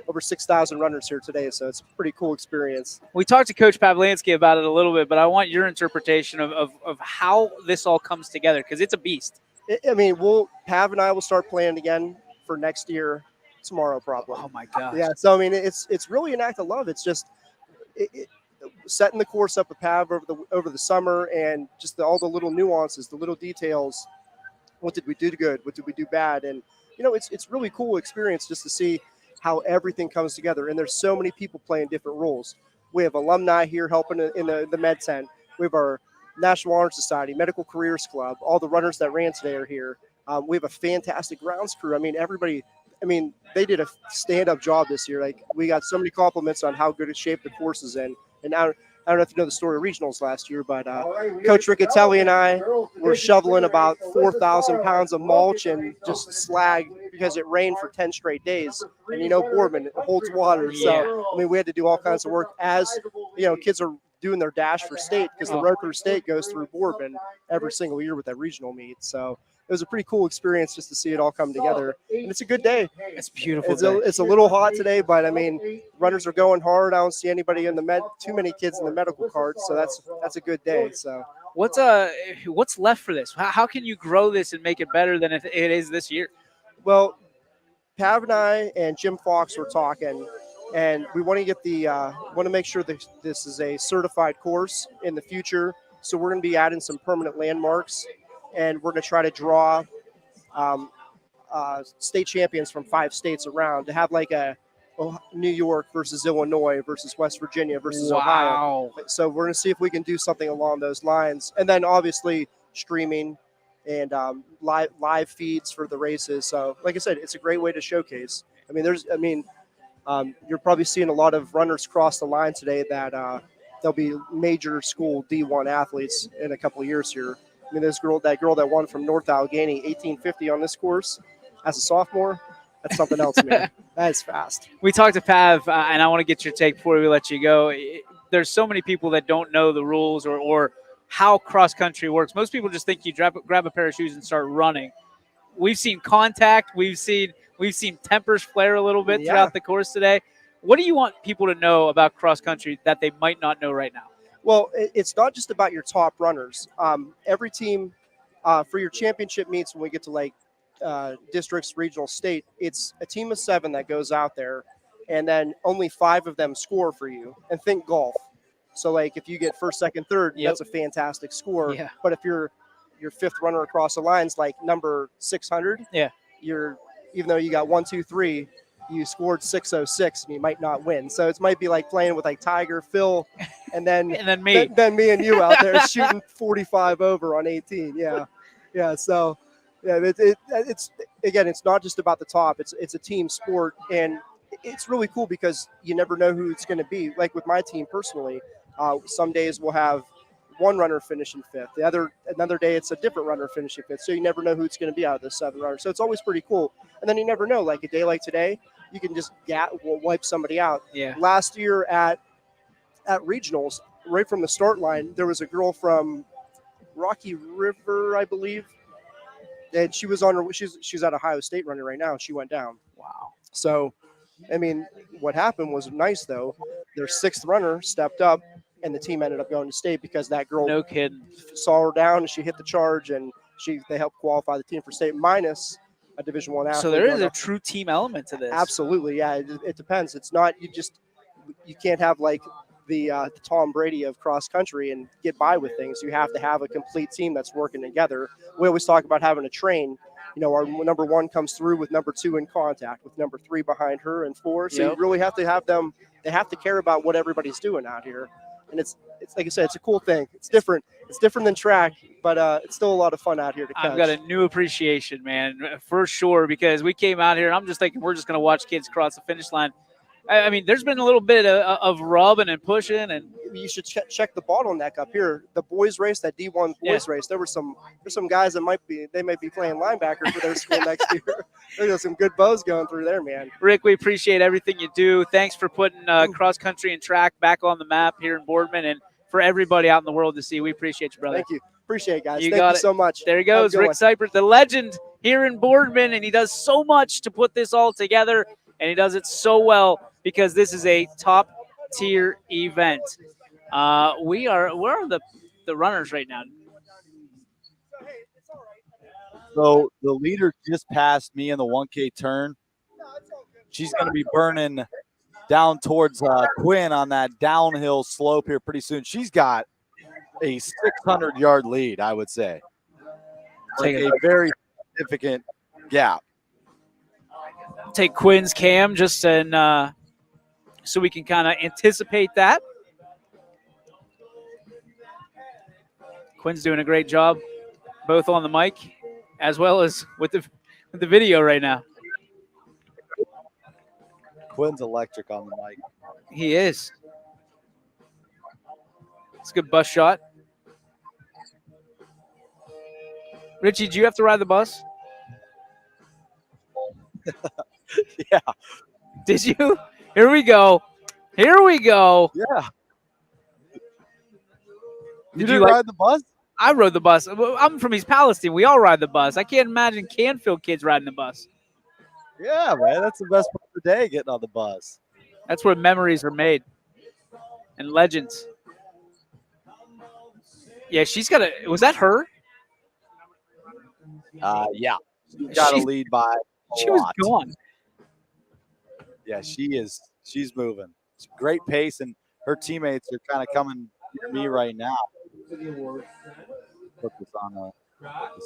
over 6,000 runners here today, so it's a pretty cool experience. We talked to Coach Pavlansky about it a little bit, but I want your interpretation of how this all comes together because it's a beast. I mean, Pav and I will start planning again for next year tomorrow probably. Oh, my gosh. Yeah, so, I mean, it's really an act of love. It's just setting the course up with Pav over the summer and just all the little nuances, the little details. What did we do good? What did we do bad? And, you know, it's really cool experience just to see how everything comes together. And there's so many people playing different roles. We have alumni here helping in the med tent. We have our National Honor Society, Medical Careers Club. All the runners that ran today are here. We have a fantastic grounds crew. I mean, everybody, they did a stand-up job this year. Like, we got so many compliments on how good a shape the course is in. And I don't know if you know the story of regionals last year, but Coach Riccatelli and I were shoveling about 4,000 pounds of mulch and just slag because it rained for 10 straight days. And, you know, Boardman, it holds water. So, I mean, we had to do all kinds of work as, you know, kids are doing their dash for state because the road crew state goes through Boardman every single year with that regional meet. So it was a pretty cool experience just to see it all come together. And it's a good day. It's beautiful. It's a little hot today, but I mean, runners are going hard. I don't see anybody too many kids in the medical cart, so that's a good day. So what's left for this? How can you grow this and make it better than it is this year? Well, Pav and I and Jim Fox were talking, and we want to make sure that this is a certified course in the future. So we're going to be adding some permanent landmarks. And we're going to try to draw state champions from 5 states around to have like a New York versus Illinois versus West Virginia versus Ohio. So we're going to see if we can do something along those lines. And then obviously streaming and live feeds for the races. So like I said, it's a great way to showcase. I mean, You're probably seeing a lot of runners cross the line today that they'll be major school D1 athletes in a couple of years here. I mean, that girl that won from North Allegheny, 1850 on this course as a sophomore, that's something else, man. That is fast. We talked to Pav, and I want to get your take before we let you go. There's so many people that don't know the rules or how cross country works. Most people just think you grab a pair of shoes and start running. We've seen contact. We've seen tempers flare a little bit throughout the course today. What do you want people to know about cross country that they might not know right now? Well, it's not just about your top runners. Every team for your championship meets, when we get to like districts, regional, state, it's a team of 7 that goes out there, and then only 5 of them score for you. And think golf. So like if you get first, second, third, that's a fantastic score. Yeah. But if you're your 5th runner across the lines, like number 600, you're, even though you got 1, 2, 3, you scored 606 and you might not win. So it might be like playing with like Tiger, Phil, and then me. Then me and you out there shooting 45 over on 18. Yeah. So it's again, it's not just about the top. It's a team sport, and it's really cool because you never know who it's going to be. Like with my team personally, some days we'll have one runner finishing 5th. Another day it's a different runner finishing 5th. So you never know who it's going to be out of the 7 runners. So it's always pretty cool. And then you never know. Like a day like today, you can just wipe somebody out. Yeah. Last year at regionals, right from the start line, there was a girl from Rocky River, I believe, and she was on her. She's at Ohio State running right now, and she went down. Wow. So, I mean, what happened was nice though. Their 6th runner stepped up, and the team ended up going to state because that girl, no kidding, saw her down and she hit the charge, and they helped qualify the team for state minus a Division I athlete. So there is a true team element to this. Absolutely, yeah. It depends. It's not you can't have like the Tom Brady of cross country and get by with things. You have to have a complete team that's working together. We always talk about having a train. You know, our number 1 comes through with number 2 in contact, with number 3 behind her and 4. So you really have to have them. They have to care about what everybody's doing out here. And it's like I said, it's a cool thing. It's different. It's different than track, but it's still a lot of fun out here to catch. I've got a new appreciation, man, for sure, because we came out here and I'm just thinking we're just going to watch kids cross the finish line. I mean, there's been a little bit of rubbing and pushing, and you should check the bottleneck up here. The boys race, that D1 boys race, there's some guys that might be playing linebacker for their school next year. There's some good bows going through there, man. Rick, we appreciate everything you do. Thanks for putting cross country and track back on the map here in Boardman, and for everybody out in the world to see. We appreciate you, brother. Thank you. Appreciate it, guys. Thank you so much. There he goes, Rick Seipert, the legend here in Boardman, and he does so much to put this all together, and he does it so well because this is a top-tier event. Where are the runners right now? So the leader just passed me in the 1K turn. She's going to be burning down towards Quinn on that downhill slope here pretty soon. She's got a 600-yard lead, I would say. Like a very significant gap. Take Quinn's cam just so we can kind of anticipate that. Quinn's doing a great job, both on the mic as well as with the video right now. Quinn's electric on the mic. He is. It's a good bus shot. Richie, do you have to ride the bus? Yeah. Did you? Here we go. Here we go. Yeah. Did you ride the bus? I rode the bus. I'm from East Palestine. We all ride the bus. I can't imagine Canfield kids riding the bus. Yeah, man. That's the best part of the day, getting on the bus. That's where memories are made and legends. Yeah, she's got a – was that her? Yeah. She got a lead by She was gone. Yeah, she's moving. It's great pace, and her teammates are kind of coming near me right now. Put this on the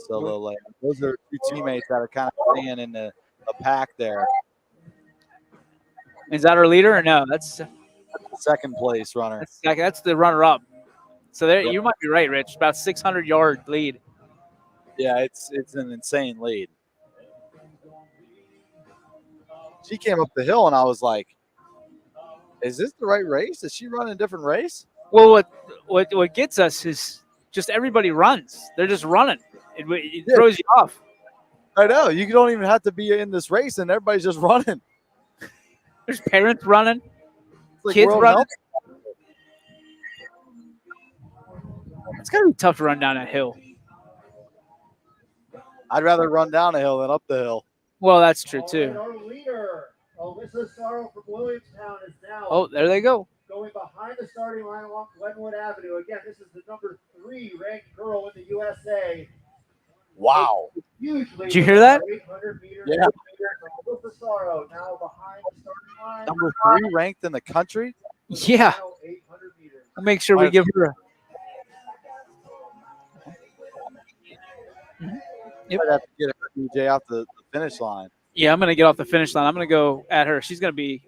solo lane. Those are 2 teammates that are kind of staying in the pack there. Is that our leader or no? That's the second place runner. That's the runner-up. So there, you might be right, Rich. About 600-yard lead. Yeah, it's an insane lead. She came up the hill, and I was like, Is this the right race? Is she running a different race? Well, what gets us is just everybody runs. They're just running. It Yeah. throws you off. I know. You don't even have to be in this race, and everybody's just running. There's parents running, It's like kids World running. Health. It's gotta be tough to run down that hill. I'd rather run down a hill than up the hill. Well, that's true All right, too. our leader, Alyssa Sorrow from Williamstown, is now Oh, there they go. going behind the starting line along Glenwood Avenue. Again, this is the number 3 ranked girl in the USA. Wow. Hugely. Did you hear that? 800 meters. Yeah. Alyssa Sorrow now behind the starting line. Number 3 ranked in the country. Yeah. Final 800 meters. We'll make sure we give her a. Yep. I'd have to get her DJ off the finish line. Yeah, I'm gonna get off the finish line. I'm gonna go at her. She's gonna be.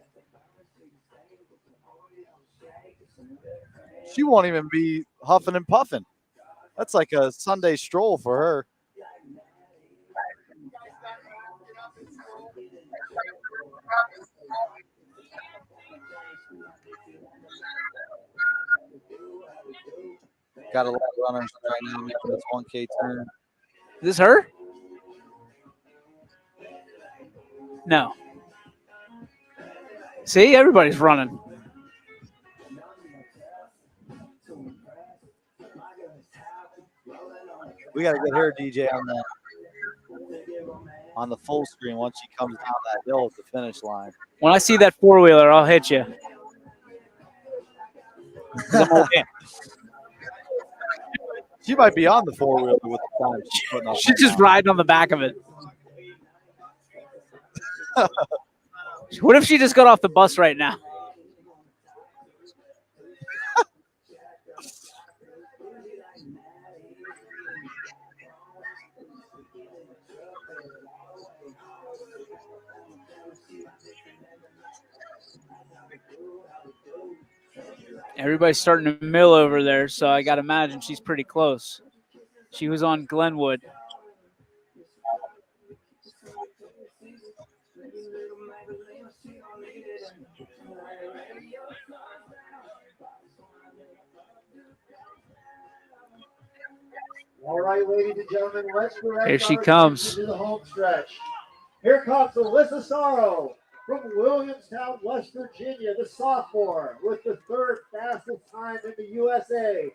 She won't even be huffing and puffing. That's like a Sunday stroll for her. Got a lot of runners right now making this 1K turn. Is this her? No. See, everybody's running. We got to get her DJ on the full screen once she comes down that hill at the finish line. When I see that 4-wheeler, I'll hit you. 'Cause I'm old. She might be on the 4-wheeler with the time she's putting up. She's just riding on the back of it. What if she just got off the bus right now? Everybody's starting to mill over there, so I got to imagine she's pretty close. She was on Glenwood. All right, ladies and gentlemen, let's direct Here she our comes. attention to the home stretch. Here comes Alyssa Sorrow from Williamstown, West Virginia, the sophomore, with the 3rd fastest time in the USA.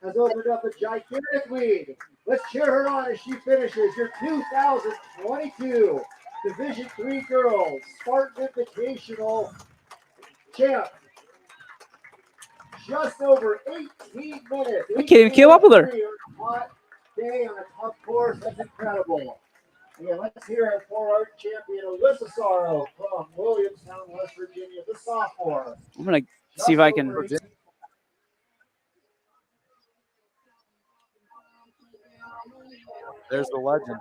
Has opened up a gigantic lead. Let's cheer her on as she finishes your 2022 Division III Girls Spartan Invitational champ. Just over 18 minutes. I can't even keep up with her. Hot day on a tough course. That's incredible. Again, let's hear it for our champion, Alyssa Sorrow from Williamstown, West Virginia, the sophomore. I'm going to see if I can. There's the legend.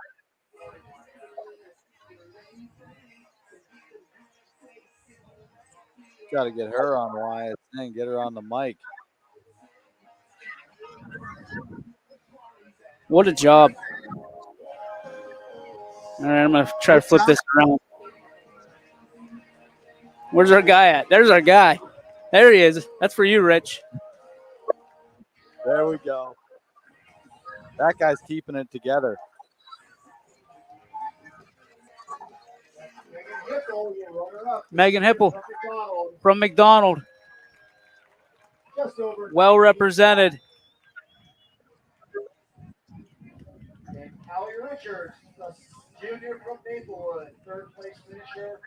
Got to get her on Wyatt and get her on the mic. What a job. All right, I'm going to try to flip this around. Where's our guy at? There's our guy. There he is. That's for you, Rich. There we go. That guy's keeping it together. Megan Hipple from McDonald. Well represented. And Callie Richards, the junior from Maplewood, 3rd place finisher.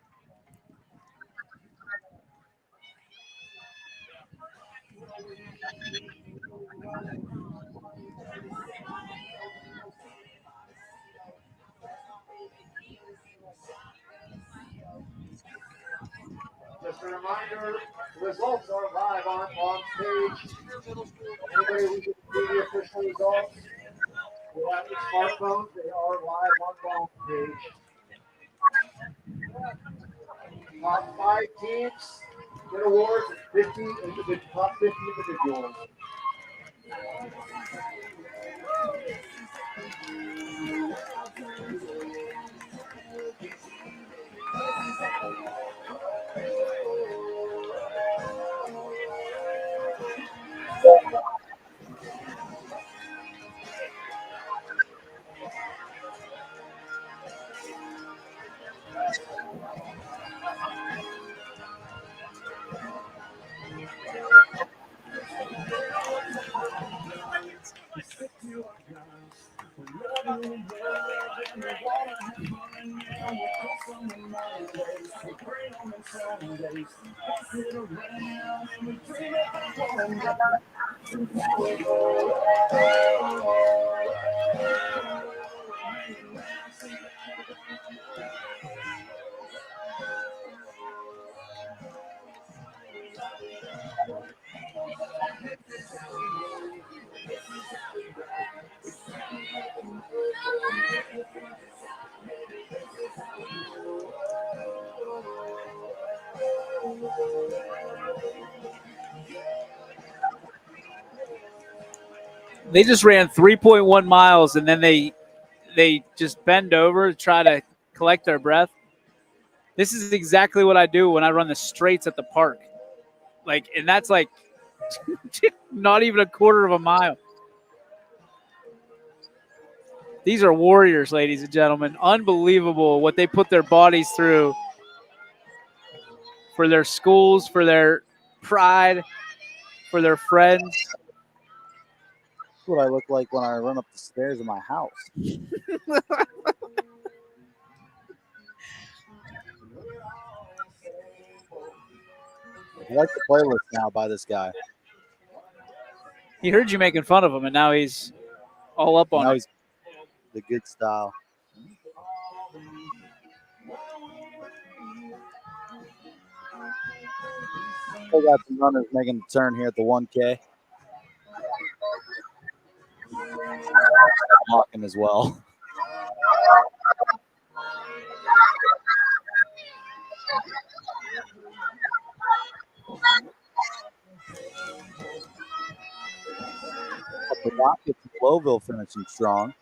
Just a reminder, the results are live on stage. Anybody who can see the official results, we have the smartphones, they are live on page. Top 5 teams get awards and 50 individual, top 50 individuals. They just ran 3.1 miles, and then they just bend over to try to collect their breath. This is exactly what I do when I run the straights at the park. Like, and that's like not even a quarter of a mile. These are warriors, ladies and gentlemen. Unbelievable what they put their bodies through for their schools, for their pride, for their friends. That's what I look like when I run up the stairs of my house. I like the playlist now by this guy. He heard you making fun of him, and now he's all up on Now it. he's the good style. Still got some runners making the turn here at the 1K. Walking as well. The Rockets in Lowville finishing strong.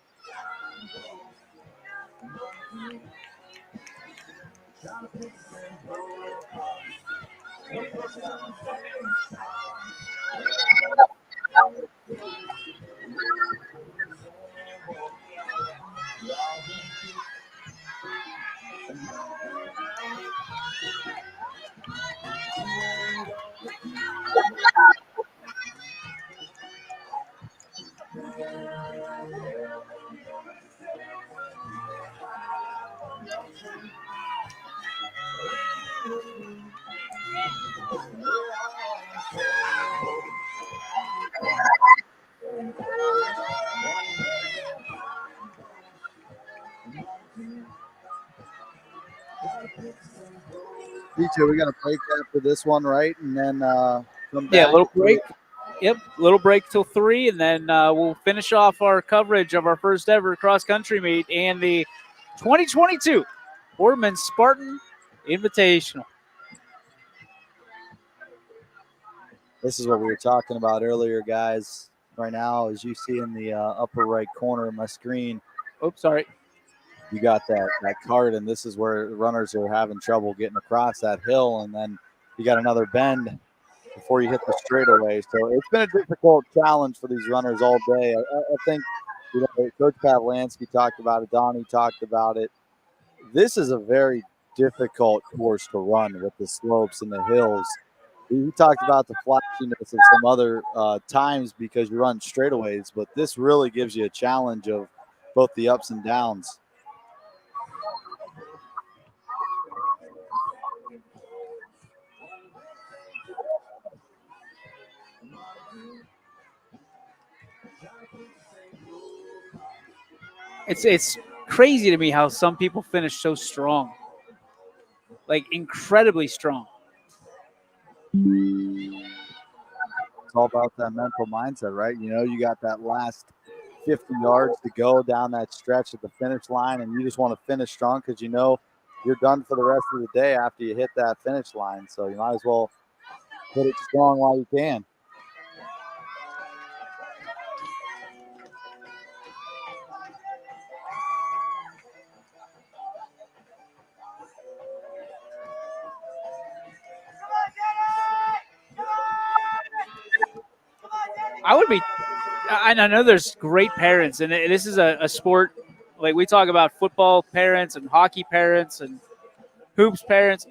DJ, we got a break after this one, right? And then come back. Yeah, a little break. Yep, little break till 3, and then we'll finish off our coverage of our first ever cross-country meet and the 2022 Boardman Spartan Invitational. This is what we were talking about earlier, guys. Right now, as you see in the upper right corner of my screen, Oops, sorry. you got that cart, and this is where runners are having trouble getting across that hill, and then you got another bend before you hit the straightaway. So it's been a difficult challenge for these runners all day. I think, you know, Coach Pat Lansky talked about it. Donnie talked about it. This is a very difficult course to run with the slopes and the hills. He talked about the flashiness of some other times because you run straightaways, but this really gives you a challenge of both the ups and downs. It's crazy to me how some people finish so strong, like incredibly strong. It's all about that mental mindset, right? You know, you got that last 50 yards to go down that stretch at the finish line, and you just want to finish strong because you know you're done for the rest of the day after you hit that finish line. So you might as well hit it strong while you can. I would be, and I know there's great parents, and this is a sport, like we talk about football parents and hockey parents and hoops parents.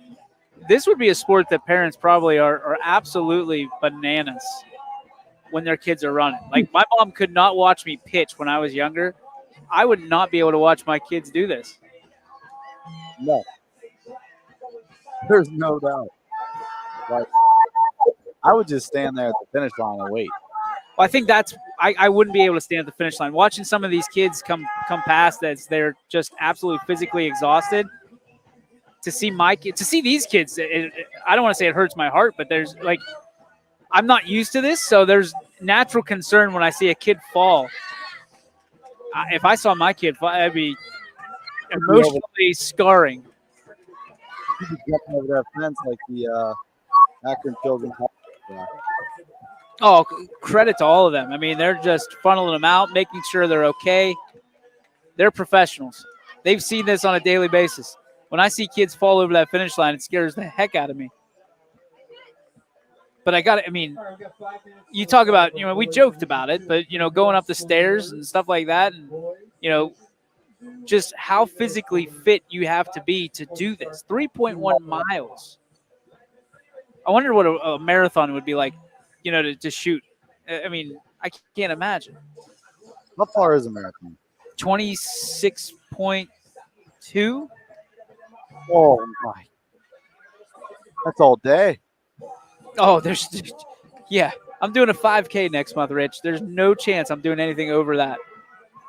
This would be a sport that parents probably are absolutely bananas when their kids are running. Like my mom could not watch me pitch when I was younger I would not be able to watch my kids do this. No, there's no doubt. Like, I would just stand there at the finish line and wait. Well, I think that's I wouldn't be able to stand at the finish line. Watching some of these kids come past that they're just absolutely physically exhausted. To see these kids, I don't want to say it hurts my heart, but there's like I'm not used to this, so there's natural concern when I see a kid fall. If I saw my kid fall, that'd be emotionally scarring. You could jump over that fence like the Akron Children's Hospital. Oh, credit to all of them. I mean, they're just funneling them out, making sure they're okay. They're professionals. They've seen this on a daily basis. When I see kids fall over that finish line, it scares the heck out of me. But you talk about, we joked about it, but, going up the stairs and stuff like that, and, just how physically fit you have to be to do this. 3.1 miles. I wonder what a marathon would be like, to shoot. I mean, I can't imagine. How far is a marathon? 26.2. Oh my! That's all day. Oh, yeah. I'm doing a 5K next month, Rich. There's no chance I'm doing anything over that.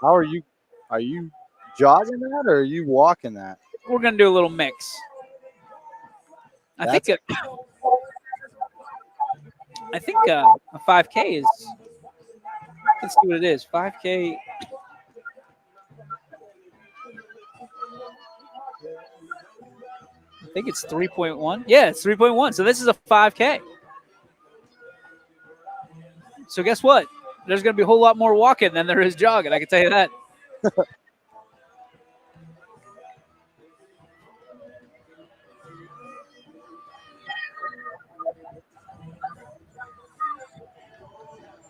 How are you? Are you jogging that or are you walking that? We're gonna do a little mix. I think a 5K is. Let's see what it is. 5K. I think it's 3.1. Yeah, it's 3.1. So this is a 5K. So guess what? There's going to be a whole lot more walking than there is jogging. I can tell you that.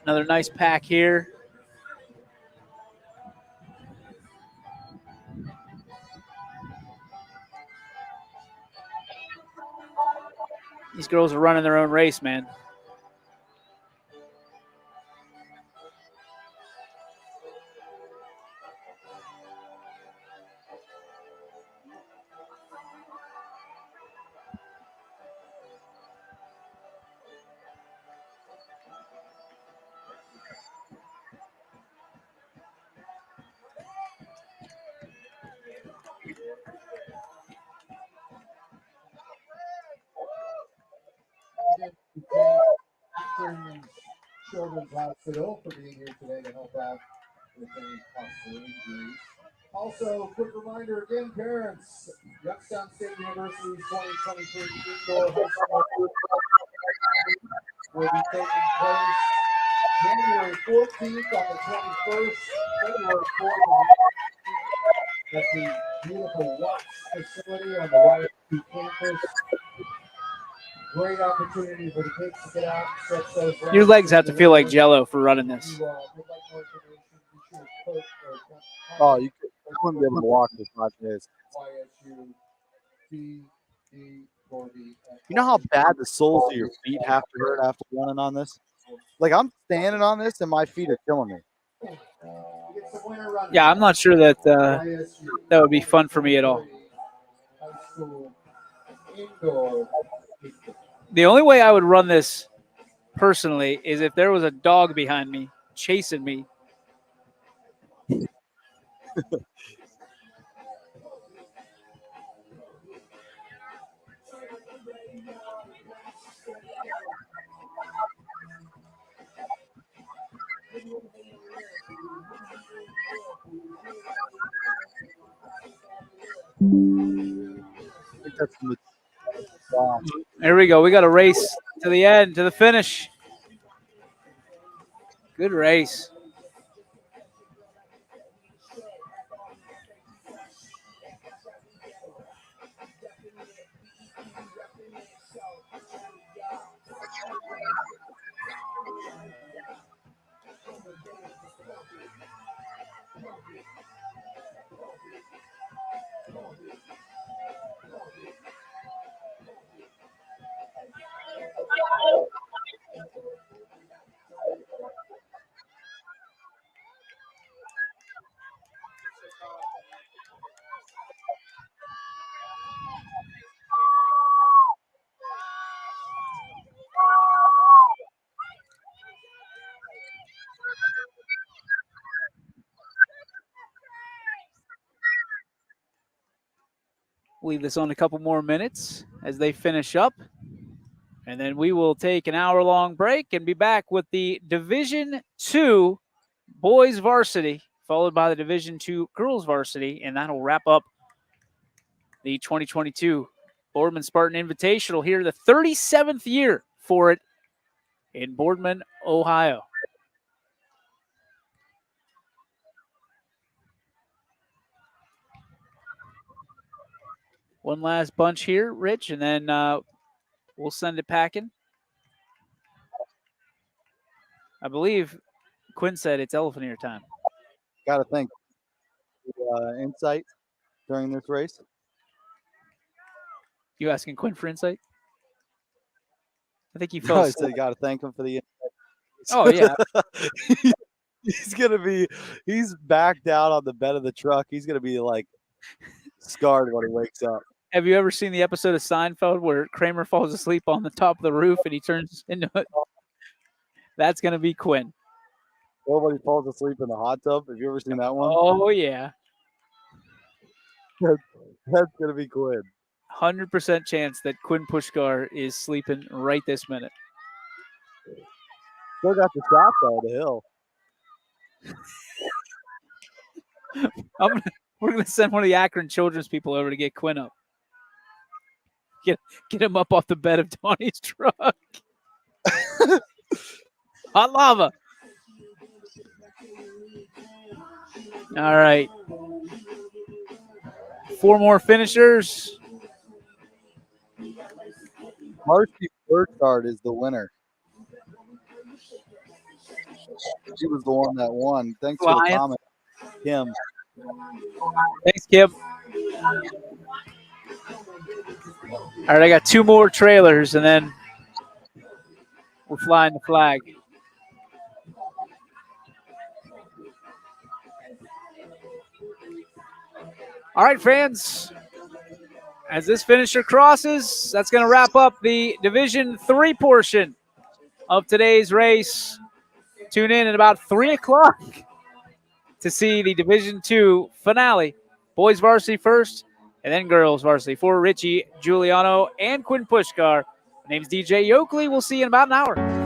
Another nice pack here. These girls are running their own race, man. Akron Children's Hospital for being here today to help out with any possible injuries. Also, quick reminder again, parents, Youngstown State University's 2023 indoor high school will be taking place January 14th on the 21st, February 4th at the beautiful Watts facility on the YSU campus. Great opportunity for the kids to get out and stretch those. Your legs have to feel like Jello for running this. Oh, you wouldn't be able to walk for 5 days. You know how bad the soles of your feet have to hurt after running on this? Like, I'm standing on this and my feet are killing me. Yeah, I'm not sure that that would be fun for me at all. The only way I would run this personally is if there was a dog behind me chasing me. I think that's There we go. We got a race to the end, to the finish. Good race. Leave this on a couple more minutes as they finish up. And then we will take an hour-long break and be back with the Division II boys varsity, followed by the Division II girls varsity, and that'll wrap up the 2022 Boardman Spartan Invitational here, the 37th year for it in Boardman, Ohio. One last bunch here, Rich, and then we'll send it packing. I believe Quinn said it's elephant ear time. Got to thank Insight during this race. You asking Quinn for insight? I think he No, fell I asleep. said got to thank him for the. Oh, yeah. He's back down on the bed of the truck. He's gonna be like scarred when he wakes up. Have you ever seen the episode of Seinfeld where Kramer falls asleep on the top of the roof and he turns into it? That's going to be Quinn. Nobody falls asleep in the hot tub. Have you ever seen that one? Oh, yeah. That's gonna be Quinn. 100% chance that Quinn Pushkar is sleeping right this minute. Still got the shot though, the hill. We're going to send one of the Akron children's people over to get Quinn up. Get him up off the bed of Donnie's truck. Hot lava. All right. 4 more finishers. Marcy Burchard is the winner. She was the one that won. Thanks for the Lion. comment, Kim. Thanks, Kim. All right, I got 2 more trailers, and then we're flying the flag. All right, fans. As this finisher crosses, that's going to wrap up the Division III portion of today's race. Tune in at about 3 o'clock to see the Division II finale. Boys varsity first, and then girls varsity. For Richie Giuliano and Quinn Pushkar, my name's DJ Yoakley. We'll see you in about an hour.